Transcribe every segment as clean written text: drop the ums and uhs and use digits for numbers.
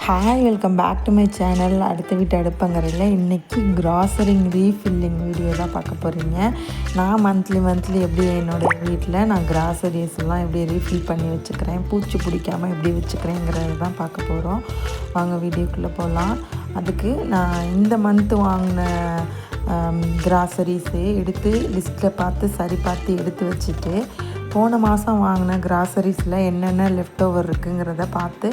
Hi, welcome back to my channel. அடுத்த வீட்டு அடுப்பங்கரையில் இன்றைக்கி கிராசரிங் ரீஃபில்லிங் வீடியோ தான் பார்க்க போகிறீங்க. நான் மந்த்லி எப்படி என்னோடய வீட்டில் நான் கிராசரிஸ் எல்லாம் எப்படி ரீஃபில் பண்ணி வச்சுக்கிறேன், பூச்சி பிடிக்காமல் எப்படி வச்சுக்கிறேங்கிறது தான் பார்க்க போகிறோம். வாங்க வீடியோக்குள்ளே போகலாம். அதுக்கு நான் இந்த மந்த்து வாங்கின கிராசரிஸே எடுத்து லிஸ்ட்டில் பார்த்து எடுத்து வச்சுட்டு, போன மாதம் வாங்கின கிராசரிஸில் என்னென்ன லெஃப்ட் ஓவர் இருக்குங்கிறத பார்த்து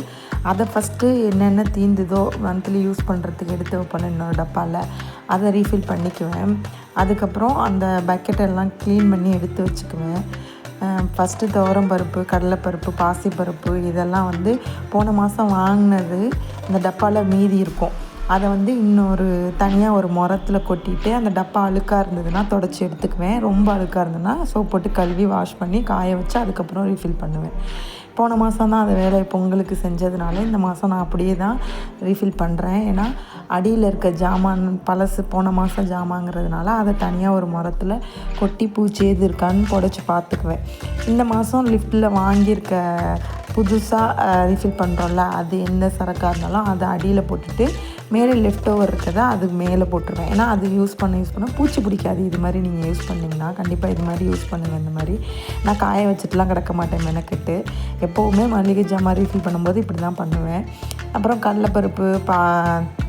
அதை ஃபஸ்ட்டு என்னென்ன தீந்துதோ மந்த்லி யூஸ் பண்ணுறதுக்கு எடுத்து வைப்பேன் என்னோடய டப்பாவில், அதை ரீஃபில் பண்ணிக்குவேன். அதுக்கப்புறம் அந்த பக்கெட்டெல்லாம் க்ளீன் பண்ணி எடுத்து வச்சுக்குவேன். ஃபஸ்ட்டு துவரம் பருப்பு, கடலைப்பருப்பு, பாசிப்பருப்பு இதெல்லாம் போன மாதம் வாங்கினது இந்த டப்பாவில் மீதி இருக்கும். அதை இன்னொரு தனியாக ஒரு முரத்தில் கொட்டிட்டு அந்த டப்பா அழுக்காக இருந்ததுன்னா தொடச்சி எடுத்துக்குவேன். ரொம்ப அழுக்காக இருந்ததுன்னா சோப் போட்டு கழுவி வாஷ் பண்ணி காய வச்சு அதுக்கப்புறம் ரீஃபில் பண்ணுவேன். போன மாதம் தான் அதை வேலையை பொங்கலுக்கு செஞ்சதுனால இந்த மாதம் நான் அப்படியே தான் ரீஃபில் பண்ணுறேன். ஏன்னா அடியில் இருக்க ஜாமான் பழசு போன மாதம் ஜாமாங்கிறதுனால அதை தனியாக ஒரு முரத்தில் கொட்டி பூச்சி எது இருக்கான்னு புடச்சி பார்த்துக்குவேன். இந்த மாதம் லிஃப்ட்டில் வாங்கியிருக்க புதுசாக ரீஃபில் பண்ணுறோம்ல, அது எந்த சரக்காக இருந்தாலும் அதை அடியில் போட்டுட்டு மேலே லெஃப்ட் ஓவர் இருக்கிறதா அது மேலே போட்டுருவேன். ஏன்னா அது யூஸ் பண்ண பூச்சி பிடிக்காது. இது மாதிரி நீங்கள் யூஸ் பண்ணிங்கன்னா கண்டிப்பாக இது மாதிரி யூஸ் பண்ணுங்கள். இந்த மாதிரி நான் காய வச்சுட்டுலாம் கிடக்க மாட்டேன் மெனக்கெட்டு. எப்போவுமே மளிகை ஜாமான் ரீஃபில் பண்ணும்போது இப்படி தான் பண்ணுவேன். அப்புறம் கடலைப்பருப்பு,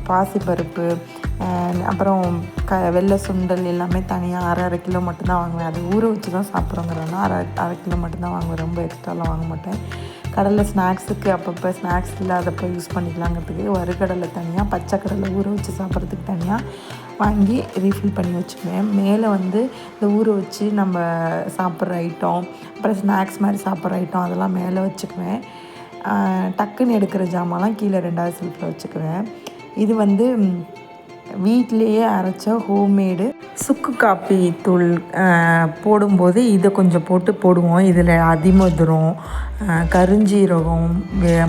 பாசிப்பருப்பு, அப்புறம் வெள்ளை சுண்டல் எல்லாமே தனியாக அரை கிலோ மட்டும்தான் வாங்குவேன். அது ஊற வச்சு தான் சாப்பிட்றோங்கிறதுனால அரை கிலோ மட்டும்தான் வாங்குவேன். ரொம்ப எக்ஸ்ட்ராலாம் வாங்க மாட்டேன். கடலை ஸ்நாக்ஸுக்கு அப்பப்போ ஸ்நாக்ஸ் இல்லாதப்போ யூஸ் பண்ணிக்கலாங்கிறதுக்கு வறுக்கடலை தனியாக, பச்சை கடலை ஊற வச்சு சாப்பிட்றதுக்கு தனியாக வாங்கி ரீஃபில் பண்ணி வச்சுக்குவேன். மேலே இந்த ஊற வச்சு நம்ம சாப்பிட்ற ஐட்டம், அப்புறம் ஸ்நாக்ஸ் மாதிரி சாப்பிட்ற ஐட்டம் அதெல்லாம் மேலே வச்சுக்குவேன். டக்குன்னு எடுக்கிற ஜாமான்லாம் கீழே 2வது செல்ஃபில் வச்சுக்குவேன். இது வீட்டிலையே அரைச்ச ஹோம்மேடு சுக்கு காப்பி தூள் போடும்போது இதை கொஞ்சம் போடுவோம். இதில் அதிமதுரம், கருஞ்சீரகம்,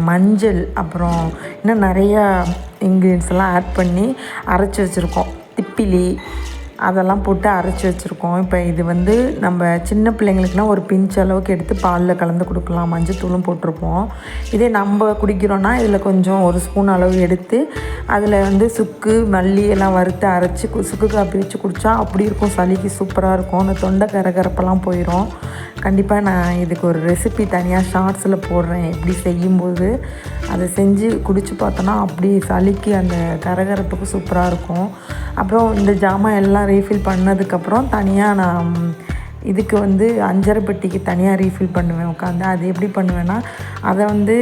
மஞ்சள், அப்புறம் இன்னும் நிறையா இன்க்ரீடியன்ஸ் எல்லாம் ஆட் பண்ணி அரைச்சி வச்சுருக்கோம். திப்பிலி அதெல்லாம் போட்டு அரைச்சி வச்சுருக்கோம். இப்போ இது நம்ம சின்ன பிள்ளைங்களுக்குனா ஒரு பிஞ்ச் அளவுக்கு எடுத்து பாலில் கலந்து கொடுக்கலாம். மஞ்சள் தூளும் போட்டிருப்போம். இதே நம்ம குடிக்கிறோன்னா இதில் கொஞ்சம் ஒரு ஸ்பூன் அளவு எடுத்து அதில் சுக்கு, மல்லி எல்லாம் வறுத்து அரைச்சி சுக்கு காப்பி வச்சு குடித்தா அப்படி இருக்கும். சளிக்கு சூப்பராக இருக்கும். அந்த தொண்டை கரகரப்பெல்லாம் போயிடும். கண்டிப்பாக நான் இதுக்கு ஒரு ரெசிபி தனியாக ஷார்ட்ஸில் போடுறேன். எப்படி செய்யும்போது அதை செஞ்சு குடித்து பார்த்தோன்னா அப்படி சளிக்கு அந்த கரகரப்புக்கு சூப்பராக இருக்கும். அப்புறம் இந்த ஜாமான் எல்லாம் ரீஃபில் பண்ணதுக்கப்புறம் தனியாக நான் இதுக்கு அஞ்சரை பெட்டிக்கு தனியாக ரீஃபில் பண்ணுவேன் உட்காந்து. அது எப்படி பண்ணுவேன்னா அதை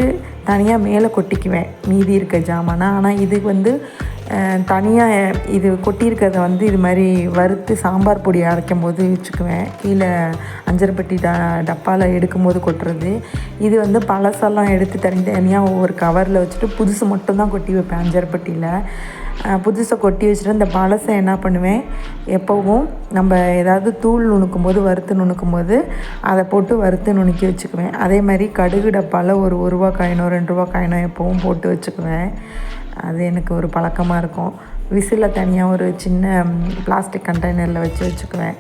தனியாக மேலே கொட்டிக்குவேன் மீதி இருக்க ஜாமானை. ஆனால் இதுக்கு தனியாக இது கொட்டியிருக்கிறத இது மாதிரி வறுத்து சாம்பார் பொடி அரைக்கும் போது வச்சுக்குவேன். கீழே அஞ்சரை பெட்டி டப்பாவில் எடுக்கும்போது கொட்டுறது. இது பழசெல்லாம் எடுத்து தனியாக ஒவ்வொரு கவரில் வச்சுட்டு புதுசு மட்டும்தான் கொட்டி வைப்பேன். அஞ்சரை பெட்டியில் புதுசை கொட்டி வச்சுட்டு இந்த பழசை என்ன பண்ணுவேன், எப்போவும் நம்ம ஏதாவது தூள் நுணுக்கும்போது வறுத்து நுணுக்கும்போது அதை போட்டு வறுத்து நுணுக்கி வச்சுக்குவேன். அதே மாதிரி கடுகு டப்பாவில் ஒரு ரூபா காயினோ 2 ரூபா காயினோ எப்போவும் போட்டு வச்சுக்குவேன். அது எனக்கு ஒரு பழக்கமாக இருக்கும். விசிலில் தனியாக ஒரு சின்ன பிளாஸ்டிக் கண்டெய்னரில் வச்சுக்குவேன்.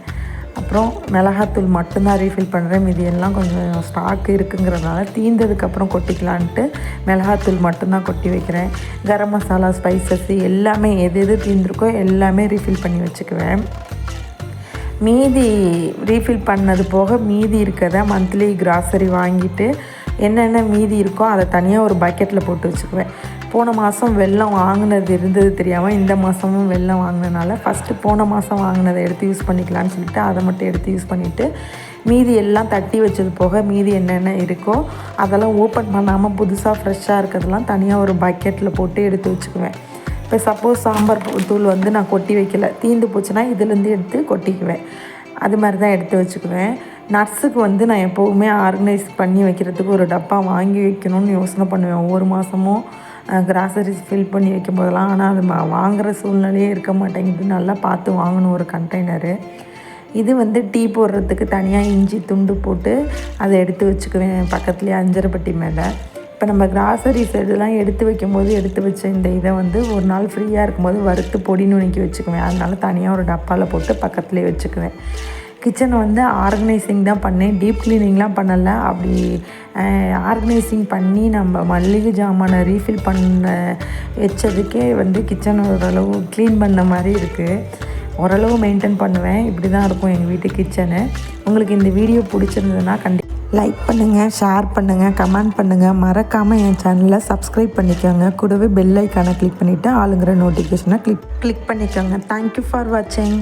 அப்புறம் மிளகாத்தூள் மட்டும்தான் ரீஃபில் பண்ணுறேன். மீதி எல்லாம் கொஞ்சம் ஸ்டாக் இருக்குங்கிறதுனால தீர்ந்ததுக்கப்புறம் கொட்டிக்கலான்ட்டு மிளகாத்தூள் மட்டும்தான் கொட்டி வைக்கிறேன். கரம் மசாலா, ஸ்பைசஸ் எல்லாமே எது தீர்ந்துருக்கோ எல்லாமே ரீஃபில் பண்ணி வச்சுக்குவேன். மீதி ரீஃபில் பண்ணது போக மீதி இருக்கிறத மந்த்லி கிராசரி வாங்கிட்டு என்னென்ன மீதி இருக்கோ அதை தனியாக ஒரு பக்கெட்டில் போட்டு வச்சுக்குவேன். போன மாதம் வெல்லம் வாங்கினது இருந்தது தெரியாமல் இந்த மாதமும் வெல்லம் வாங்கினதுனால ஃபஸ்ட்டு போன மாதம் வாங்கினதை எடுத்து யூஸ் பண்ணிக்கலான்னு சொல்லிட்டு அதை மட்டும் எடுத்து யூஸ் பண்ணிவிட்டு மீதி எல்லாம் தட்டி வச்சது போக மீதி என்னென்ன இருக்கோ அதெல்லாம் ஓப்பன் பண்ணாமல் புதுசாக ஃப்ரெஷ்ஷாக இருக்கிறதெல்லாம் தனியாக ஒரு பக்கெட்டில் போட்டு எடுத்து வச்சுக்குவேன். இப்போ சப்போஸ் சாம்பார் தூள் நான் கொட்டி வைக்கல, தீந்து போச்சுன்னா இதுலேருந்து எடுத்து கொட்டிக்குவேன். அது மாதிரி தான் எடுத்து வச்சுக்குவேன். நட்ஸுக்கு நான் எப்போவுமே ஆர்கனைஸ் பண்ணி வைக்கிறதுக்கு ஒரு டப்பா வாங்கி வைக்கணும்னு யோசனை பண்ணுவேன். ஒவ்வொரு மாதமும் கிராசரிஸ் ஃபில் பண்ணி வைக்கும் போதெல்லாம். ஆனால் அது வாங்குகிற சூழ்நிலையே இருக்க மாட்டேங்குது. நல்லா பார்த்து வாங்கணும் ஒரு கண்டெய்னரு. இது டீ போடுறதுக்கு தனியாக இஞ்சி துண்டு போட்டு அதை எடுத்து வச்சுக்குவேன் பக்கத்துலேயே அஞ்சரை பெட்டி மேலே. இப்போ நம்ம கிராசரிஸ் இதெல்லாம் எடுத்து வைக்கும்போது எடுத்து வச்ச இந்த இதை ஒரு நாள் ஃப்ரீயாக இருக்கும்போது வறுத்து பொடி நுணுக்கி வச்சுக்குவேன். அதனால தனியாக ஒரு டப்பாவில் போட்டு பக்கத்துலேயே வச்சுக்குவேன். கிச்சனை வந்து ஆர்கனைசிங் தான் பண்ணேன், டீப் க்ளீனிங்லாம் பண்ணலை. அப்படி ஆர்கனைசிங் பண்ணி நம்ம மல்லிகை ஜாமானை ரீஃபில் பண்ண வச்சதுக்கே வந்து கிச்சன் ஓரளவு க்ளீன் பண்ண மாதிரி இருக்குது. ஓரளவு மெயின்டைன் பண்ணுவேன். இப்படி தான் இருக்கும் எங்கள் வீட்டு கிச்சனு. உங்களுக்கு இந்த வீடியோ பிடிச்சிருந்ததுன்னா லைக் பண்ணுங்கள், ஷேர் பண்ணுங்கள், கமெண்ட் பண்ணுங்கள். மறக்காமல் என் சேனலை சப்ஸ்கிரைப் பண்ணிக்கோங்க. கூடவே பெல் ஐக்கானை கிளிக் பண்ணிவிட்டு ஆளுங்கிற நோட்டிஃபிகேஷனை கிளிக் பண்ணிக்கோங்க. தேங்க்யூ ஃபார் வாட்சிங்.